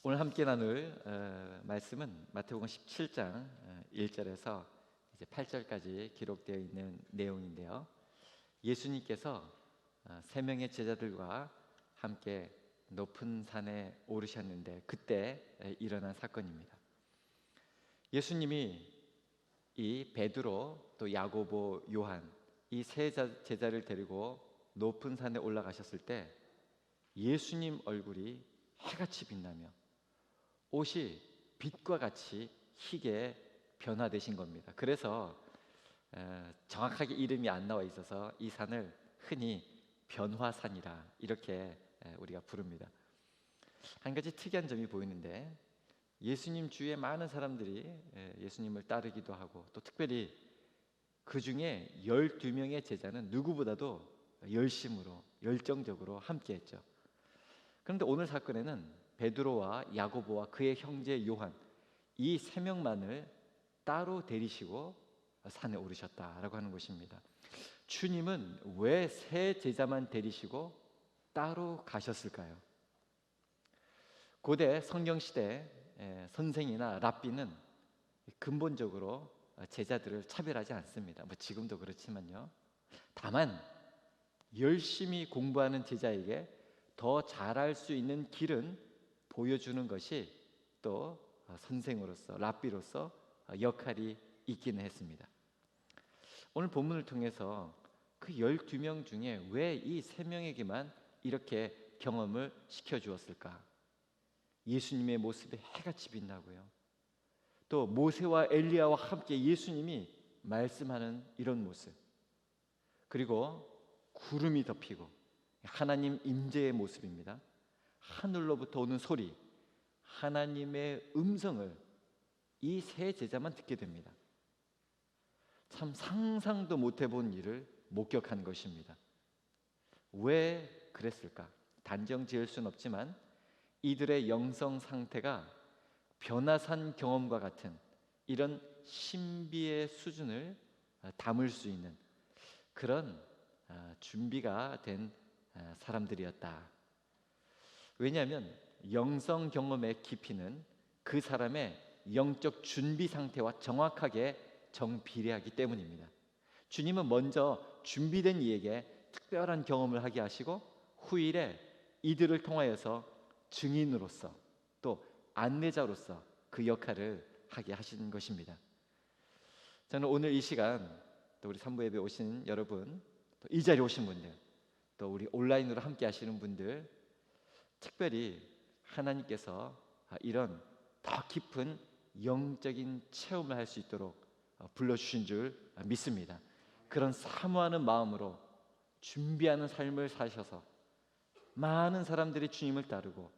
오늘 함께 나눌 말씀은 마태복음 17장 1절에서 이제 8절까지 기록되어 있는 내용인데요. 예수님께서 세 명의 제자들과 함께 높은 산에 오르셨는데 그때 일어난 사건입니다. 예수님이 이 베드로 또 야고보 요한 이 세 제자를 데리고 높은 산에 올라가셨을 때 예수님 얼굴이 해같이 빛나며 옷이 빛과 같이 희게 변화되신 겁니다. 그래서 정확하게 이름이 안 나와 있어서 이 산을 흔히 변화산이라 이렇게 우리가 부릅니다. 한 가지 특이한 점이 보이는데 예수님 주위에 많은 사람들이 예수님을 따르기도 하고 또 특별히 그 중에 12명의 제자는 누구보다도 열심으로 열정적으로 함께했죠. 그런데 오늘 사건에는 베드로와 야고보와 그의 형제 요한 이 세 명만을 따로 데리시고 산에 오르셨다라고 하는 것입니다. 주님은 왜 세 제자만 데리시고 따로 가셨을까요? 고대 성경시대 선생이나 랍비는 근본적으로 제자들을 차별하지 않습니다. 뭐 지금도 그렇지만요. 다만 열심히 공부하는 제자에게 더 잘할 수 있는 길은 보여주는 것이 또 선생으로서 랍비로서 역할이 있기는 했습니다. 오늘 본문을 통해서 그 12명 중에 왜 이 3명에게만 이렇게 경험을 시켜주었을까? 예수님의 모습이 해같이 빛나고요. 또 모세와 엘리야와 함께 예수님이 말씀하는 이런 모습, 그리고 구름이 덮이고 하나님 임재의 모습입니다. 하늘로부터 오는 소리, 하나님의 음성을 이 세 제자만 듣게 됩니다. 참 상상도 못 해본 일을 목격한 것입니다. 왜 그랬을까? 단정 지을 수는 없지만 이들의 영성 상태가 변화산 경험과 같은 이런 신비의 수준을 담을 수 있는 그런 준비가 된 사람들이었다. 왜냐하면 영성 경험의 깊이는 그 사람의 영적 준비 상태와 정확하게 정비례하기 때문입니다. 주님은 먼저 준비된 이에게 특별한 경험을 하게 하시고 후일에 이들을 통하여서 증인으로서 또 안내자로서 그 역할을 하게 하신 것입니다. 저는 오늘 이 시간 또 우리 산부 예배 오신 여러분, 또 이 자리에 오신 분들, 또 우리 온라인으로 함께 하시는 분들, 특별히 하나님께서 이런 더 깊은 영적인 체험을 할 수 있도록 불러주신 줄 믿습니다. 그런 사모하는 마음으로 준비하는 삶을 사셔서 많은 사람들이 주님을 따르고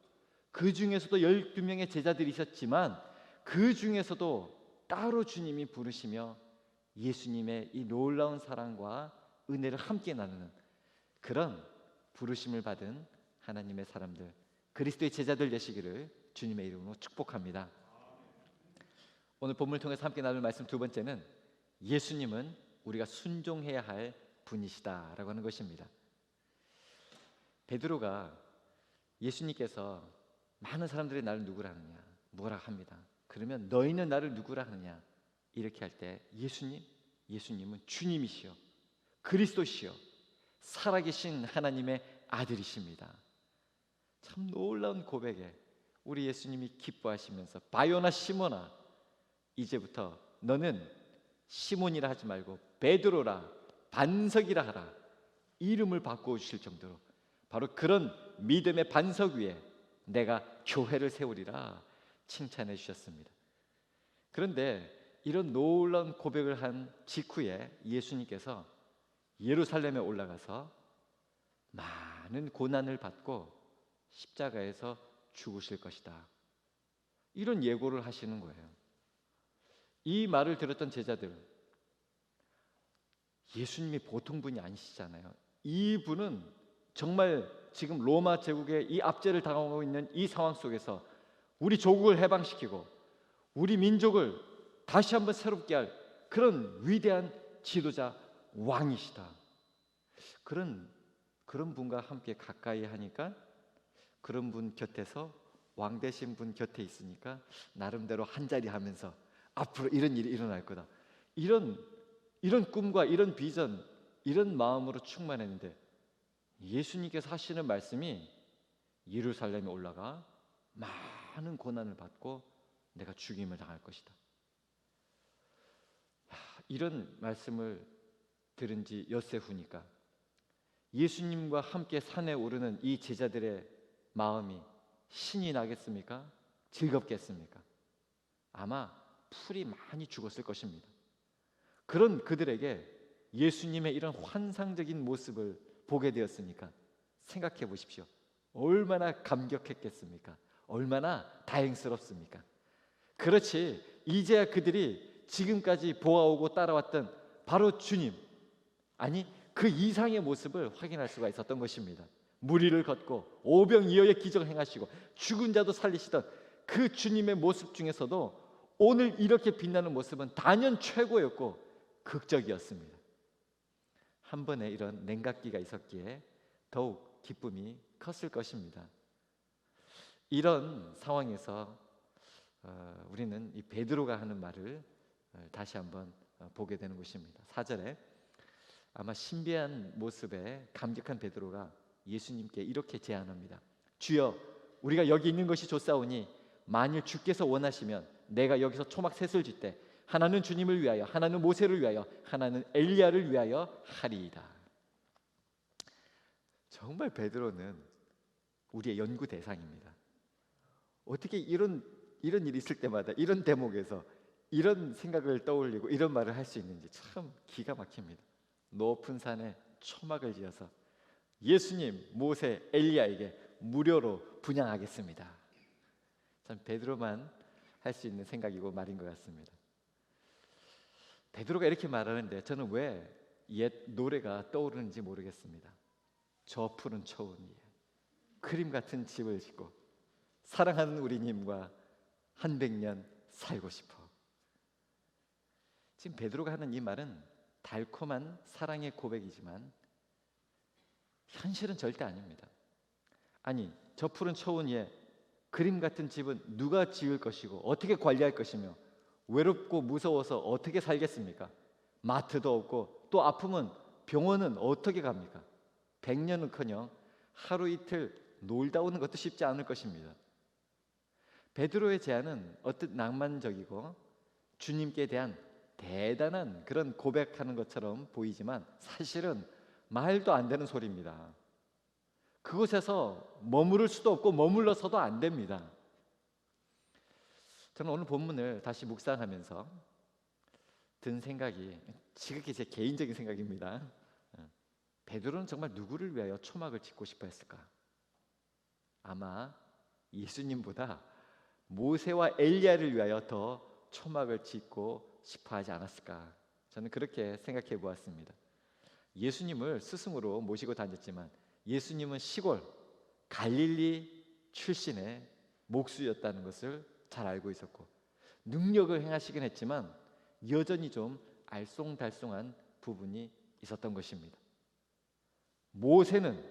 그 중에서도 12명의 제자들이 있었지만 그 중에서도 따로 주님이 부르시며 예수님의 이 놀라운 사랑과 은혜를 함께 나누는 그런 부르심을 받은 하나님의 사람들, 그리스도의 제자들 되시기를 주님의 이름으로 축복합니다. 오늘 본문을 통해서 함께 나눌 말씀 두 번째는 예수님은 우리가 순종해야 할 분이시다라고 하는 것입니다. 베드로가 예수님께서 많은 사람들이 나를 누구라 하느냐 뭐라 합니다. 그러면 너희는 나를 누구라 하느냐 이렇게 할 때 예수님은 주님이시여 그리스도시여 살아계신 하나님의 아들이십니다. 참 놀라운 고백에 우리 예수님이 기뻐하시면서 바요나 시몬아 이제부터 너는 시몬이라 하지 말고 베드로라 반석이라 하라 이름을 바꾸어 주실 정도로 바로 그런 믿음의 반석 위에 내가 교회를 세우리라 칭찬해 주셨습니다. 그런데 이런 놀라운 고백을 한 직후에 예수님께서 예루살렘에 올라가서 많은 고난을 받고 십자가에서 죽으실 것이다 이런 예고를 하시는 거예요. 이 말을 들었던 제자들, 예수님이 보통 분이 아니시잖아요. 이분은 정말 지금 로마 제국의 이 압제를 당하고 있는 이 상황 속에서 우리 조국을 해방시키고 우리 민족을 다시 한번 새롭게 할 그런 위대한 지도자 왕이시다. 그런 분과 함께 가까이 하니까 그런 분 곁에서 왕 되신 분 곁에 있으니까 나름대로 한자리 하면서 앞으로 이런 일이 일어날 거다. 이런 꿈과 이런 비전, 이런 마음으로 충만했는데 예수님께서 하시는 말씀이 예루살렘에 올라가 많은 고난을 받고 내가 죽임을 당할 것이다. 이런 말씀을 들은 지 엿새 후니까 예수님과 함께 산에 오르는 이 제자들의 마음이 신이 나겠습니까? 즐겁겠습니까? 아마 풀이 많이 죽었을 것입니다. 그런 그들에게 예수님의 이런 환상적인 모습을 보게 되었으니까 생각해 보십시오. 얼마나 감격했겠습니까? 얼마나 다행스럽습니까? 그렇지, 이제야 그들이 지금까지 보아오고 따라왔던 바로 주님, 아니 그 이상의 모습을 확인할 수가 있었던 것입니다. 무리를 걷고 오병이어의 기적을 행하시고 죽은 자도 살리시던 그 주님의 모습 중에서도 오늘 이렇게 빛나는 모습은 단연 최고였고 극적이었습니다. 한 번에 이런 냉각기가 있었기에 더욱 기쁨이 컸을 것입니다. 이런 상황에서 우리는 이 베드로가 하는 말을 다시 한번 보게 되는 것입니다. 4절에 아마 신비한 모습에 감격한 베드로가 예수님께 이렇게 제안합니다. 주여, 우리가 여기 있는 것이 좋사오니 만일 주께서 원하시면 내가 여기서 초막 셋을 짓되 하나는 주님을 위하여, 하나는 모세를 위하여, 하나는 엘리야를 위하여 하리이다. 정말 베드로는 우리의 연구 대상입니다. 어떻게 이런 일이 있을 때마다 이런 대목에서 이런 생각을 떠올리고 이런 말을 할 수 있는지 참 기가 막힙니다. 높은 산에 초막을 지어서 예수님, 모세, 엘리야에게 무료로 분양하겠습니다. 참 베드로만 할 수 있는 생각이고 말인 것 같습니다. 베드로가 이렇게 말하는데 저는 왜 옛 노래가 떠오르는지 모르겠습니다. 저 푸른 초원 위에 그림 같은 집을 짓고 사랑하는 우리님과 한 100년 살고 싶어. 지금 베드로가 하는 이 말은 달콤한 사랑의 고백이지만 현실은 절대 아닙니다. 아니, 저 푸른 초원 위에 그림 같은 집은 누가 지을 것이고 어떻게 관리할 것이며 외롭고 무서워서 어떻게 살겠습니까? 마트도 없고 또 아프면 병원은 어떻게 갑니까? 100년은커녕 하루 이틀 놀다 오는 것도 쉽지 않을 것입니다. 베드로의 제안은 어떤 낭만적이고 주님께 대한 대단한 그런 고백하는 것처럼 보이지만 사실은 말도 안 되는 소리입니다. 그곳에서 머무를 수도 없고 머물러서도 안 됩니다. 저는 오늘 본문을 다시 묵상하면서 든 생각이 지극히 제 개인적인 생각입니다. 베드로는 정말 누구를 위하여 초막을 짓고 싶어 했을까? 아마 예수님보다 모세와 엘리야를 위하여 더 초막을 짓고 싶어 하지 않았을까? 저는 그렇게 생각해 보았습니다. 예수님을 스승으로 모시고 다녔지만 예수님은 시골 갈릴리 출신의 목수였다는 것을 잘 알고 있었고 능력을 행하시긴 했지만 여전히 좀 알쏭달쏭한 부분이 있었던 것입니다. 모세는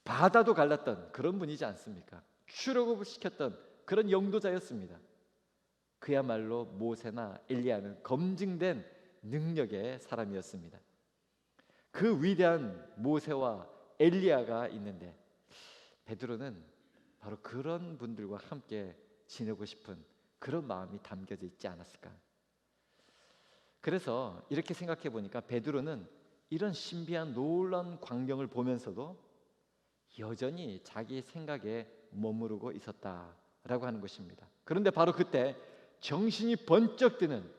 바다도 갈랐던 그런 분이지 않습니까? 출애굽을 시켰던 그런 영도자였습니다. 그야말로 모세나 엘리야는 검증된 능력의 사람이었습니다. 그 위대한 모세와 엘리야가 있는데 베드로는 바로 그런 분들과 함께 지내고 싶은 그런 마음이 담겨져 있지 않았을까? 그래서 이렇게 생각해 보니까 베드로는 이런 신비한 놀라운 광경을 보면서도 여전히 자기 생각에 머무르고 있었다라고 하는 것입니다. 그런데 바로 그때 정신이 번쩍 드는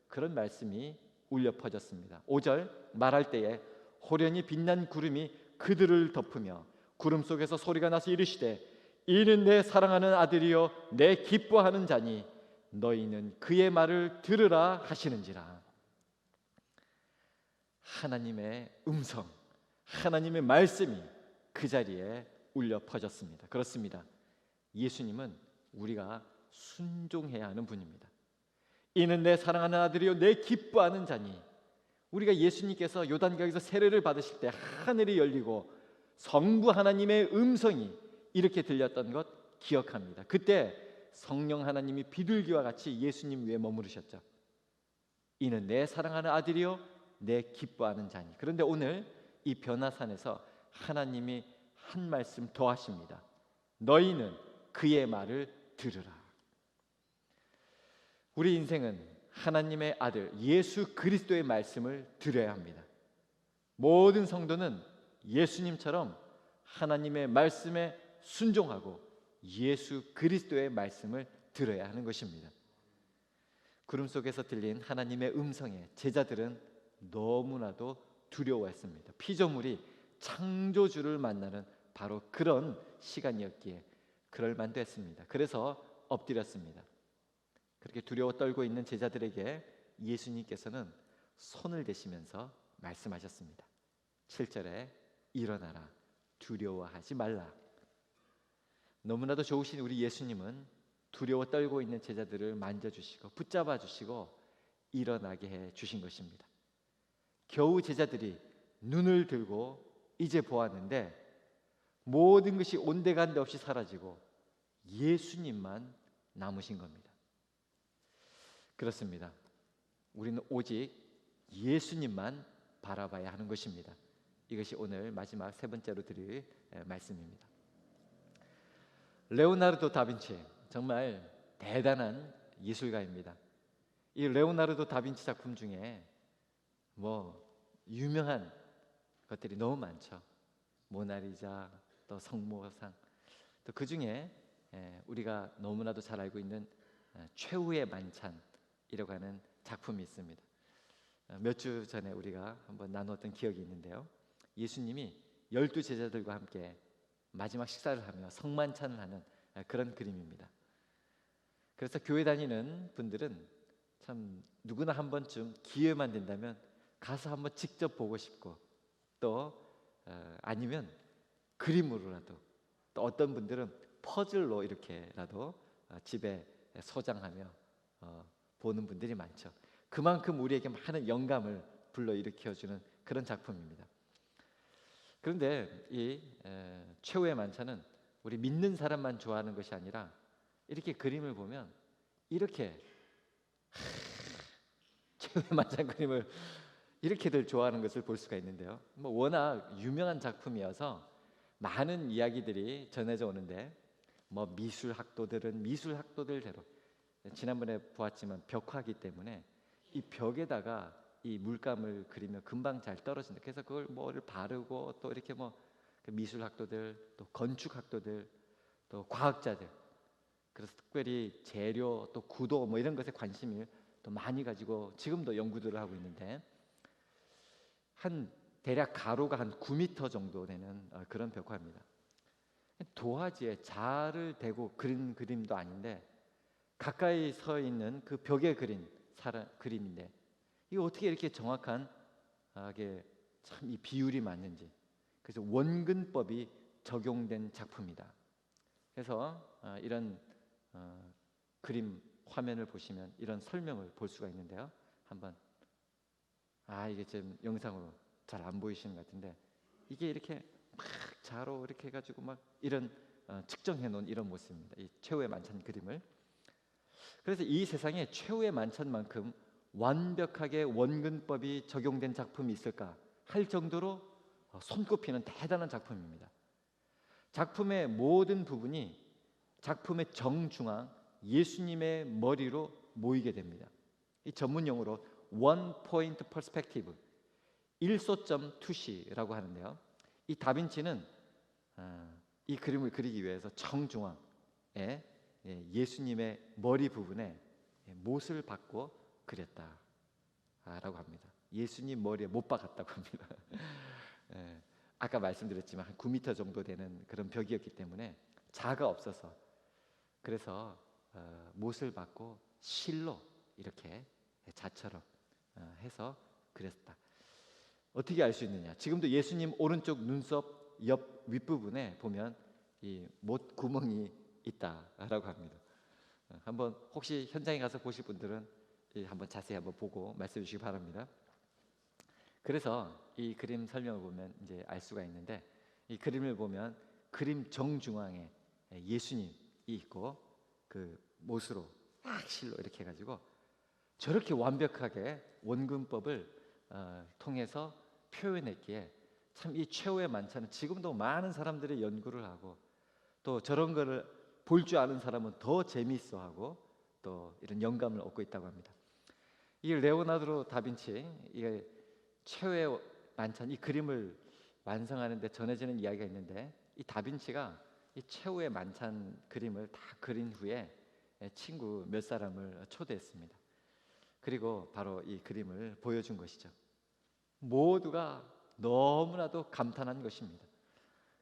그런 말씀이 울려 퍼졌습니다. 5절 말할 때에 호련히 빛난 구름이 그들을 덮으며 구름 속에서 소리가 나서 이르시되 이는 내 사랑하는 아들이요 내 기뻐하는 자니 너희는 그의 말을 들으라 하시는지라. 하나님의 음성, 하나님의 말씀이 그 자리에 울려 퍼졌습니다. 그렇습니다. 예수님은 우리가 순종해야 하는 분입니다. 이는 내 사랑하는 아들이요 내 기뻐하는 자니, 우리가 예수님께서 요단강에서 세례를 받으실 때 하늘이 열리고 성부 하나님의 음성이 이렇게 들렸던 것 기억합니다. 그때 성령 하나님이 비둘기와 같이 예수님 위에 머무르셨죠. 이는 내 사랑하는 아들이요 내 기뻐하는 자니. 그런데 오늘 이 변화산에서 하나님이 한 말씀 더 하십니다. 너희는 그의 말을 들으라. 우리 인생은 하나님의 아들 예수 그리스도의 말씀을 들어야 합니다. 모든 성도는 예수님처럼 하나님의 말씀에 순종하고 예수 그리스도의 말씀을 들어야 하는 것입니다. 구름 속에서 들린 하나님의 음성에 제자들은 너무나도 두려워했습니다. 피조물이 창조주를 만나는 바로 그런 시간이었기에 그럴 만도 했습니다. 그래서 엎드렸습니다. 그렇게 두려워 떨고 있는 제자들에게 예수님께서는 손을 대시면서 말씀하셨습니다. 7절에 일어나라, 두려워하지 말라. 너무나도 좋으신 우리 예수님은 두려워 떨고 있는 제자들을 만져주시고 붙잡아 주시고 일어나게 해 주신 것입니다. 겨우 제자들이 눈을 들고 이제 보았는데 모든 것이 온데간데 없이 사라지고 예수님만 남으신 겁니다. 그렇습니다. 우리는 오직 예수님만 바라봐야 하는 것입니다. 이것이 오늘 마지막 세 번째로 드릴 말씀입니다. 레오나르도 다빈치 정말 대단한 예술가입니다. 이 레오나르도 다빈치 작품 중에 유명한 것들이 너무 많죠. 모나리자, 또 성모상, 또 그 중에 우리가 너무나도 잘 알고 있는 최후의 만찬이라고 하는 작품이 있습니다. 몇 주 전에 우리가 한번 나누었던 기억이 있는데요. 예수님이 12 제자들과 함께 마지막 식사를 하며 성만찬을 하는 그런 그림입니다. 그래서 교회 다니는 분들은 참 누구나 한 번쯤 기회만 된다면 가서 한번 직접 보고 싶고 또 아니면 그림으로라도 또 어떤 분들은 퍼즐로 이렇게라도 집에 소장하며 보는 분들이 많죠. 그만큼 우리에게 많은 영감을 불러일으켜주는 그런 작품입니다. 그런데 이 최후의 만찬은 우리 믿는 사람만 좋아하는 것이 아니라 이렇게 그림을 보면 이렇게 최후의 만찬 그림을 이렇게들 좋아하는 것을 볼 수가 있는데요. 워낙 유명한 작품이어서 많은 이야기들이 전해져 오는데 미술 학도들은 미술 학도들대로 지난번에 보았지만 벽화이기 때문에 이 벽에다가 이 물감을 그리면 금방 잘 떨어진다. 그래서 그걸 뭐를 바르고 또 이렇게 그 미술 학도들, 또 건축 학도들, 또 과학자들, 그래서 특별히 재료 또 구도 이런 것에 관심을 또 많이 가지고 지금도 연구들을 하고 있는데 한 대략 가로가 한 9m 정도 되는 그런 벽화입니다. 도화지에 자를 대고 그린 그림도 아닌데 가까이 서 있는 그 벽에 그린 그림인데 이거 어떻게 이렇게 정확하게 참 이 비율이 맞는지, 그래서 원근법이 적용된 작품이다. 그래서 이런 그림 화면을 보시면 이런 설명을 볼 수가 있는데요. 한번 이게 지금 영상으로 잘 안 보이시는 것 같은데 이게 이렇게 막 자로 이렇게 해가지고 막 이런 측정해 놓은 이런 모습입니다. 이 최후의 만찬 그림을. 그래서 이 세상에 최후의 만찬만큼 완벽하게 원근법이 적용된 작품이 있을까 할 정도로 손꼽히는 대단한 작품입니다. 작품의 모든 부분이 작품의 정중앙 예수님의 머리로 모이게 됩니다. 이 전문 용어로 원 포인트 퍼스펙티브, 일소점 투시라고 하는데요. 이 다빈치는 이 그림을 그리기 위해서 정중앙에 예수님의 머리 부분에 못을 박고 그렸다라고 합니다. 예수님 머리에 못 박았다고 합니다. 아까 말씀드렸지만 한 9m 정도 되는 그런 벽이었기 때문에 자가 없어서 그래서 못을 박고 실로 이렇게 자처럼 해서 그렸다. 어떻게 알 수 있느냐? 지금도 예수님 오른쪽 눈썹 옆 윗부분에 보면 이 못 구멍이 있다라고 합니다. 한번 혹시 현장에 가서 보실 분들은 한번 자세히 한번 보고 말씀해 주시기 바랍니다. 그래서 이 그림 설명을 보면 이제 알 수가 있는데 이 그림을 보면 그림 정중앙에 예수님 있고 그 못으로 실로 이렇게 해가지고 저렇게 완벽하게 원근법을 통해서 표현했기에 참 이 최후의 만찬은 지금도 많은 사람들이 연구를 하고 또 저런 거를 볼 줄 아는 사람은 더 재미있어하고 또 이런 영감을 얻고 있다고 합니다. 이 레오나르도 다빈치 이게 최후의 만찬 이 그림을 완성하는데 전해지는 이야기가 있는데 이 다빈치가 이 최후의 만찬 그림을 다 그린 후에 친구 몇 사람을 초대했습니다. 그리고 바로 이 그림을 보여준 것이죠. 모두가 너무나도 감탄한 것입니다.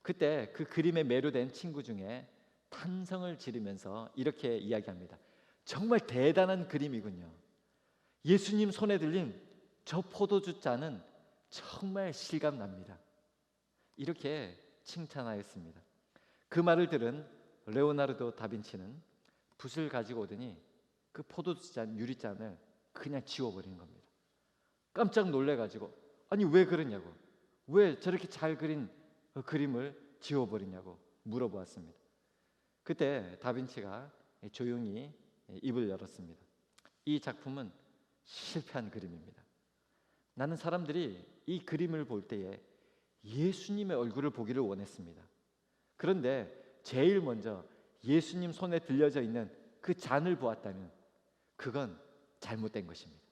그때 그 그림에 매료된 친구 중에 탄성을 지르면서 이렇게 이야기합니다. 정말 대단한 그림이군요. 예수님 손에 들린 저 포도주 잔은 정말 실감납니다. 이렇게 칭찬하였습니다. 그 말을 들은 레오나르도 다빈치는 붓을 가지고 오더니 그 포도주 잔 유리잔을 그냥 지워버리는 겁니다. 깜짝 놀래가지고 아니 왜 그러냐고, 왜 저렇게 잘 그린 그림을 지워버리냐고 물어보았습니다. 그때 다빈치가 조용히 입을 열었습니다. 이 작품은 실패한 그림입니다. 나는 사람들이 이 그림을 볼 때에 예수님의 얼굴을 보기를 원했습니다. 그런데 제일 먼저 예수님 손에 들려져 있는 그 잔을 보았다면 그건 잘못된 것입니다.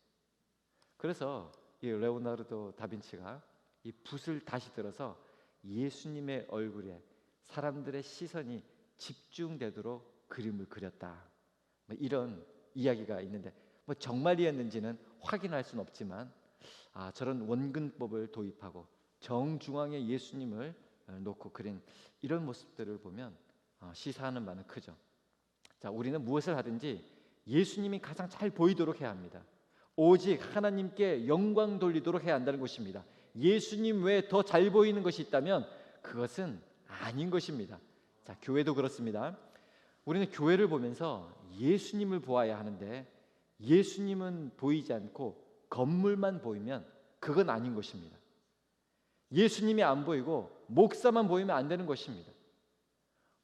그래서 이 레오나르도 다빈치가 이 붓을 다시 들어서 예수님의 얼굴에 사람들의 시선이 집중되도록 그림을 그렸다. 이런 이야기가 있는데 정말이었는지는 확인할 수는 없지만 저런 원근법을 도입하고 정중앙에 예수님을 놓고 그린 이런 모습들을 보면 시사하는 바는 크죠. 자, 우리는 무엇을 하든지 예수님이 가장 잘 보이도록 해야 합니다. 오직 하나님께 영광 돌리도록 해야 한다는 것입니다. 예수님 외에 더 잘 보이는 것이 있다면 그것은 아닌 것입니다. 자, 교회도 그렇습니다. 우리는 교회를 보면서 예수님을 보아야 하는데 예수님은 보이지 않고 건물만 보이면 그건 아닌 것입니다. 예수님이 안 보이고 목사만 보이면 안 되는 것입니다.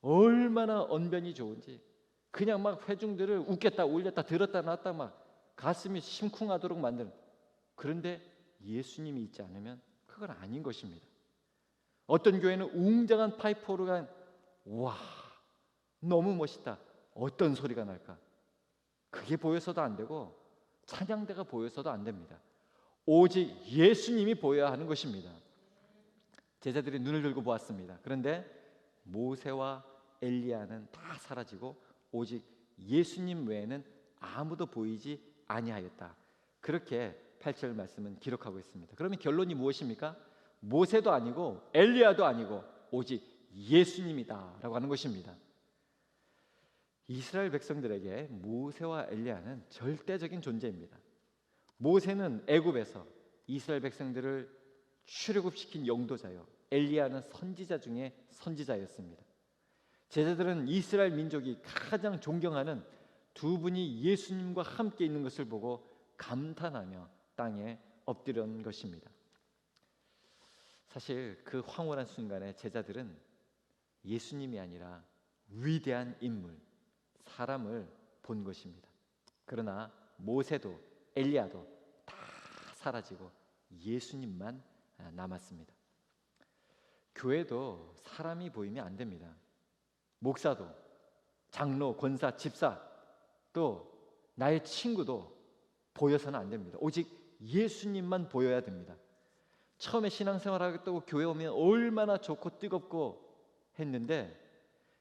얼마나 언변이 좋은지 그냥 막 회중들을 웃겠다 울렸다 들었다 놨다 막 가슴이 심쿵하도록 만드는, 그런데 예수님이 있지 않으면 그건 아닌 것입니다. 어떤 교회는 웅장한 파이프 오르간, 와 너무 멋있다, 어떤 소리가 날까, 그게 보여서도 안 되고 찬양대가 보여서도 안 됩니다. 오직 예수님이 보여야 하는 것입니다. 제자들이 눈을 들고 보았습니다. 그런데 모세와 엘리야는 다 사라지고 오직 예수님 외에는 아무도 보이지 아니하였다. 그렇게 8절 말씀은 기록하고 있습니다. 그러면 결론이 무엇입니까? 모세도 아니고 엘리야도 아니고 오직 예수님이다라고 하는 것입니다. 이스라엘 백성들에게 모세와 엘리야는 절대적인 존재입니다. 모세는 애굽에서 이스라엘 백성들을 출애굽시킨 영도자요, 엘리야는 선지자 중에 선지자였습니다. 제자들은 이스라엘 민족이 가장 존경하는 두 분이 예수님과 함께 있는 것을 보고 감탄하며 땅에 엎드린 것입니다. 사실 그 황홀한 순간에 제자들은 예수님이 아니라 위대한 인물, 사람을 본 것입니다. 그러나 모세도 엘리야도 다 사라지고 예수님만 남았습니다. 교회도 사람이 보이면 안 됩니다. 목사도, 장로, 권사, 집사, 또 나의 친구도 보여서는 안 됩니다. 오직 예수님만 보여야 됩니다. 처음에 신앙생활하겠다고 교회 오면 얼마나 좋고 뜨겁고 했는데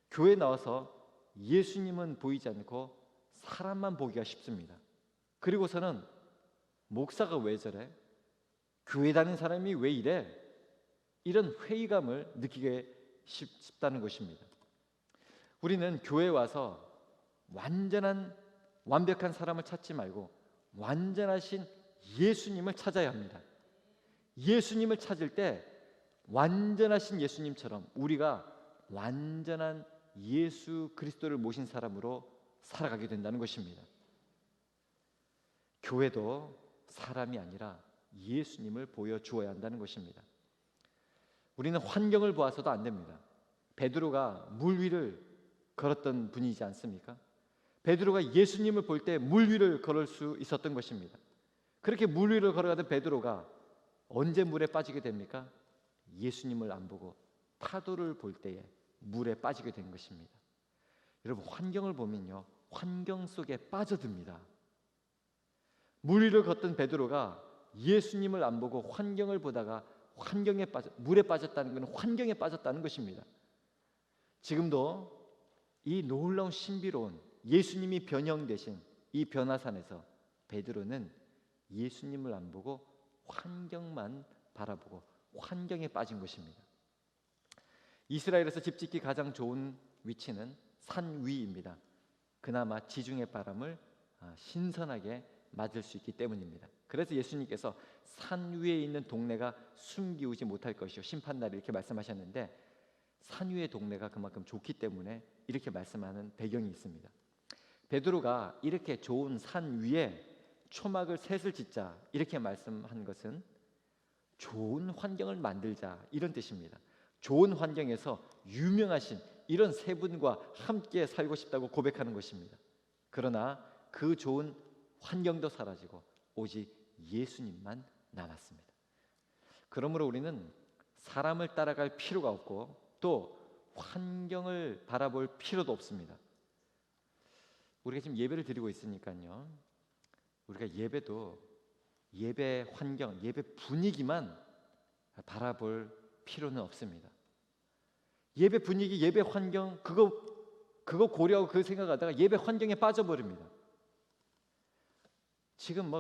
교회 나와서 예수님은 보이지 않고 사람만 보기가 쉽습니다. 그리고서는 목사가 왜 저래? 교회 다니는 사람이 왜 이래? 이런 회의감을 느끼게 쉽다는 것입니다. 우리는 교회에 와서 완벽한 사람을 찾지 말고 완전하신 예수님을 찾아야 합니다. 예수님을 찾을 때 완전하신 예수님처럼 우리가 완전한 예수 그리스도를 모신 사람으로 살아가게 된다는 것입니다. 교회도 사람이 아니라 예수님을 보여주어야 한다는 것입니다. 우리는 환경을 보아서도 안 됩니다. 베드로가 물 위를 걸었던 분이지 않습니까? 베드로가 예수님을 볼 때 물 위를 걸을 수 있었던 것입니다. 그렇게 물 위를 걸어가던 베드로가 언제 물에 빠지게 됩니까? 예수님을 안 보고 파도를 볼 때에 물에 빠지게 된 것입니다. 여러분, 환경을 보면요, 환경 속에 빠져듭니다. 물 위를 걷던 베드로가 예수님을 안 보고 환경을 보다가 물에 빠졌다는 것은 환경에 빠졌다는 것입니다. 지금도 이 놀라운 신비로운 예수님이 변형되신 이 변화산에서 베드로는 예수님을 안 보고 환경만 바라보고 환경에 빠진 것입니다. 이스라엘에서 집 짓기 가장 좋은 위치는 산 위입니다. 그나마 지중해 바람을 신선하게 맞을 수 있기 때문입니다. 그래서 예수님께서 산 위에 있는 동네가 숨기우지 못할 것이요 심판날에 이렇게 말씀하셨는데, 산 위의 동네가 그만큼 좋기 때문에 이렇게 말씀하는 배경이 있습니다. 베드로가 이렇게 좋은 산 위에 초막을 셋을 짓자 이렇게 말씀한 것은 좋은 환경을 만들자 이런 뜻입니다. 좋은 환경에서 유명하신 이런 세 분과 함께 살고 싶다고 고백하는 것입니다. 그러나 그 좋은 환경도 사라지고 오직 예수님만 남았습니다. 그러므로 우리는 사람을 따라갈 필요가 없고 또 환경을 바라볼 필요도 없습니다. 우리가 지금 예배를 드리고 있으니까요, 우리가 예배 환경, 예배 분위기만 바라볼 필요는 없습니다. 예배 분위기, 예배 환경 그거 고려하고 그 생각하다가 예배 환경에 빠져버립니다. 지금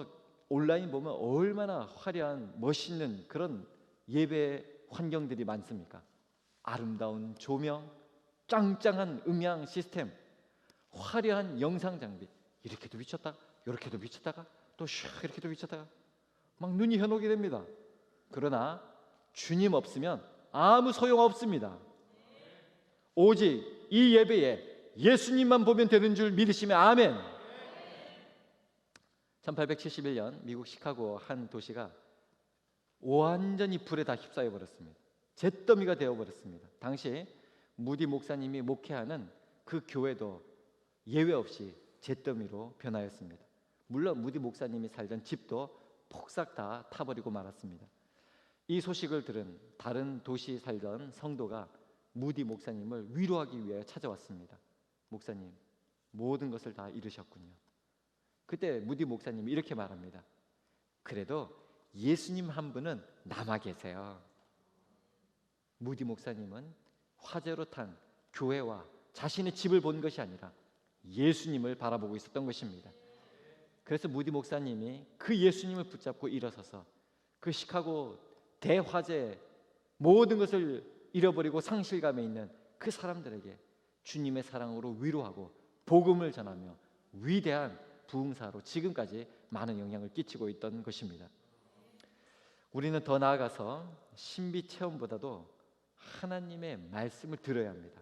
온라인 보면 얼마나 화려한 멋있는 그런 예배 환경들이 많습니까? 아름다운 조명, 짱짱한 음향 시스템, 화려한 영상 장비, 이렇게도 비쳤다가 이렇게도 비쳤다가 또 슉 이렇게도 비쳤다가 막 눈이 현혹이 됩니다. 그러나 주님 없으면 아무 소용 없습니다. 오직 이 예배에 예수님만 보면 되는 줄 믿으시면 아멘. 1871년 미국 시카고 한 도시가 완전히 불에 다 휩싸여 버렸습니다. 잿더미가 되어 버렸습니다. 당시 무디 목사님이 목회하는 그 교회도 예외 없이 잿더미로 변하였습니다. 물론 무디 목사님이 살던 집도 폭삭 다 타버리고 말았습니다. 이 소식을 들은 다른 도시 살던 성도가 무디 목사님을 위로하기 위해 찾아왔습니다. 목사님, 모든 것을 다 잃으셨군요. 그때 무디 목사님이 이렇게 말합니다. 그래도 예수님 한 분은 남아 계세요. 무디 목사님은 화재로 탄 교회와 자신의 집을 본 것이 아니라 예수님을 바라보고 있었던 것입니다. 그래서 무디 목사님이 그 예수님을 붙잡고 일어서서 그 시카고 대화재 모든 것을 잃어버리고 상실감에 있는 그 사람들에게 주님의 사랑으로 위로하고 복음을 전하며 위대한 부흥사로 지금까지 많은 영향을 끼치고 있던 것입니다. 우리는 더 나아가서 신비 체험보다도 하나님의 말씀을 들어야 합니다.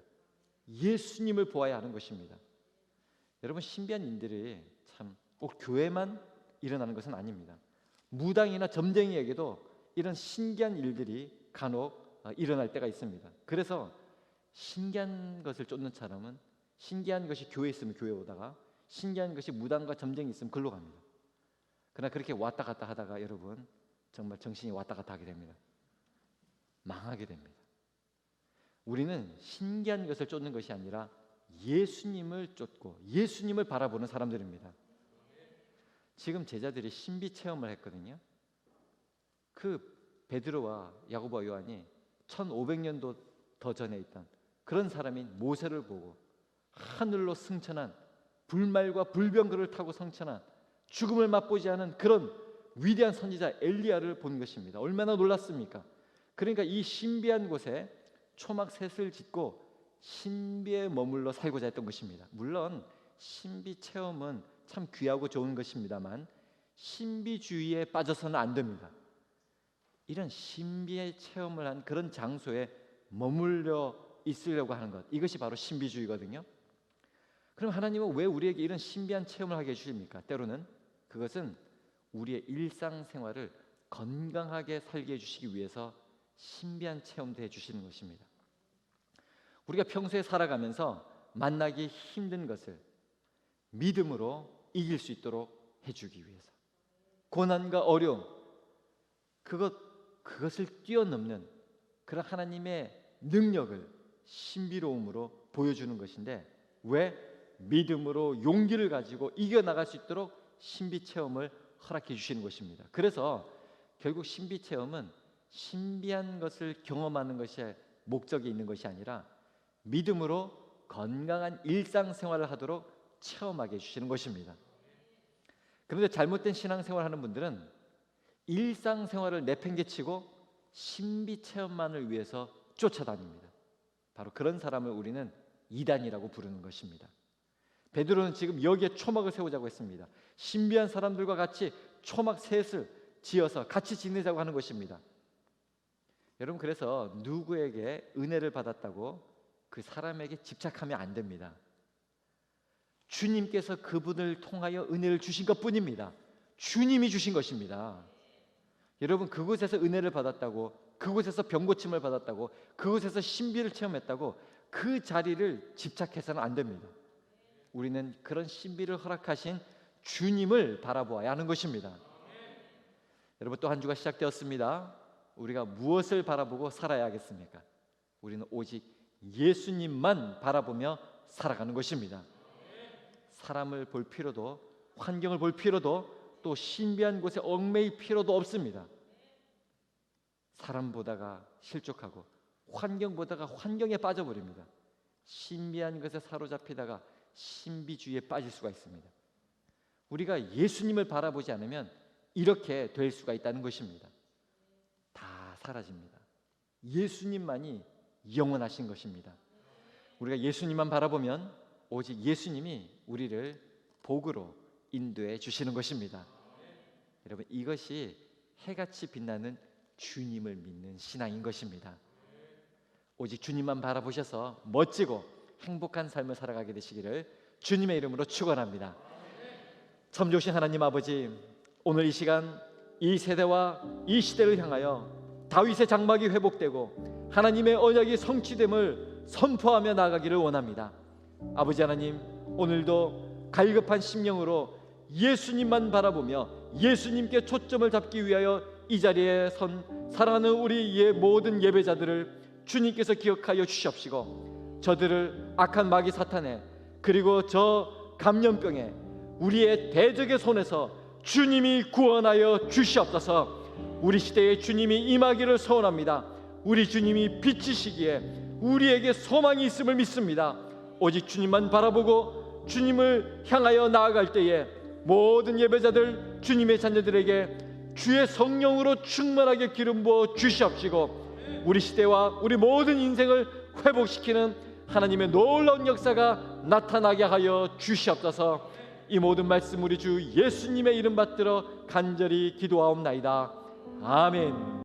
예수님을 보아야 하는 것입니다. 여러분, 신비한 일들이 참 꼭 교회만 일어나는 것은 아닙니다. 무당이나 점쟁이에게도 이런 신기한 일들이 간혹 일어날 때가 있습니다. 그래서 신기한 것을 쫓는 사람은 신기한 것이 교회에 있으면 교회 오다가 신기한 것이 무당과 점쟁이 있으면 글로 갑니다. 그러나 그렇게 왔다 갔다 하다가 여러분 정말 정신이 왔다 갔다 하게 됩니다. 망하게 됩니다. 우리는 신기한 것을 쫓는 것이 아니라 예수님을 쫓고 예수님을 바라보는 사람들입니다. 지금 제자들이 신비 체험을 했거든요. 그 베드로와 야고보와 요한이 1500년도 더 전에 있던 그런 사람인 모세를 보고 하늘로 승천한 불말과 불병거를 타고 승천한 죽음을 맛보지 않은 그런 위대한 선지자 엘리야를 본 것입니다. 얼마나 놀랐습니까? 그러니까 이 신비한 곳에 초막 셋을 짓고 신비에 머물러 살고자 했던 것입니다. 물론 신비 체험은 참 귀하고 좋은 것입니다만 신비주의에 빠져서는 안 됩니다. 이런 신비의 체험을 한 그런 장소에 머물러 있으려고 하는 것, 이것이 바로 신비주의거든요. 그럼 하나님은 왜 우리에게 이런 신비한 체험을 하게 해주십니까? 때로는 그것은 우리의 일상생활을 건강하게 살게 해주시기 위해서 신비한 체험도 해주시는 것입니다. 우리가 평소에 살아가면서 만나기 힘든 것을 믿음으로 이길 수 있도록 해주기 위해서, 고난과 어려움, 그것을 뛰어넘는 그런 하나님의 능력을 신비로움으로 보여주는 것인데, 왜? 믿음으로 용기를 가지고 이겨나갈 수 있도록 신비체험을 허락해 주시는 것입니다. 그래서 결국 신비체험은 신비한 것을 경험하는 것이 목적이 있는 것이 아니라 믿음으로 건강한 일상생활을 하도록 체험하게 해주시는 것입니다. 그런데 잘못된 신앙생활을 하는 분들은 일상생활을 내팽개치고 신비체험만을 위해서 쫓아다닙니다. 바로 그런 사람을 우리는 이단이라고 부르는 것입니다. 베드로는 지금 여기에 초막을 세우자고 했습니다. 신비한 사람들과 같이 초막 셋을 지어서 같이 지내자고 하는 것입니다. 여러분, 그래서 누구에게 은혜를 받았다고 그 사람에게 집착하면 안 됩니다. 주님께서 그분을 통하여 은혜를 주신 것뿐입니다. 주님이 주신 것입니다. 여러분, 그곳에서 은혜를 받았다고, 그곳에서 병고침을 받았다고, 그곳에서 신비를 체험했다고 그 자리를 집착해서는 안 됩니다. 우리는 그런 신비를 허락하신 주님을 바라보아야 하는 것입니다. 여러분, 또 한 주가 시작되었습니다. 우리가 무엇을 바라보고 살아야 하겠습니까? 우리는 오직 예수님만 바라보며 살아가는 것입니다. 사람을 볼 필요도, 환경을 볼 필요도, 또 신비한 곳에 얽매일 필요도 없습니다. 사람 보다가 실족하고 환경 보다가 환경에 빠져버립니다. 신비한 것에 사로잡히다가 신비주의에 빠질 수가 있습니다. 우리가 예수님을 바라보지 않으면 이렇게 될 수가 있다는 것입니다. 다 사라집니다. 예수님만이 영원하신 것입니다. 우리가 예수님만 바라보면 오직 예수님이 우리를 복으로 인도해 주시는 것입니다. 여러분, 이것이 해같이 빛나는 주님을 믿는 신앙인 것입니다. 오직 주님만 바라보셔서 멋지고 행복한 삶을 살아가게 되시기를 주님의 이름으로 축원합니다. 참 좋으신 하나님 아버지, 오늘 이 시간 이 세대와 이 시대를 향하여 다윗의 장막이 회복되고 하나님의 언약이 성취됨을 선포하며 나아가기를 원합니다. 아버지 하나님, 오늘도 갈급한 심령으로 예수님만 바라보며 예수님께 초점을 잡기 위하여 이 자리에 선 사랑하는 우리의 모든 예배자들을 주님께서 기억하여 주시옵시고, 저들을 악한 마귀 사탄에, 그리고 저 감염병에 우리의 대적의 손에서 주님이 구원하여 주시옵소서. 우리 시대에 주님이 임하기를 소원합니다. 우리 주님이 빛이시기에 우리에게 소망이 있음을 믿습니다. 오직 주님만 바라보고 주님을 향하여 나아갈 때에 모든 예배자들, 주님의 자녀들에게 주의 성령으로 충만하게 기름 부어 주시옵시고, 우리 시대와 우리 모든 인생을 회복시키는 하나님의 놀라운 역사가 나타나게 하여 주시옵소서. 이 모든 말씀 우리 주 예수님의 이름 받들어 간절히 기도하옵나이다. 아멘.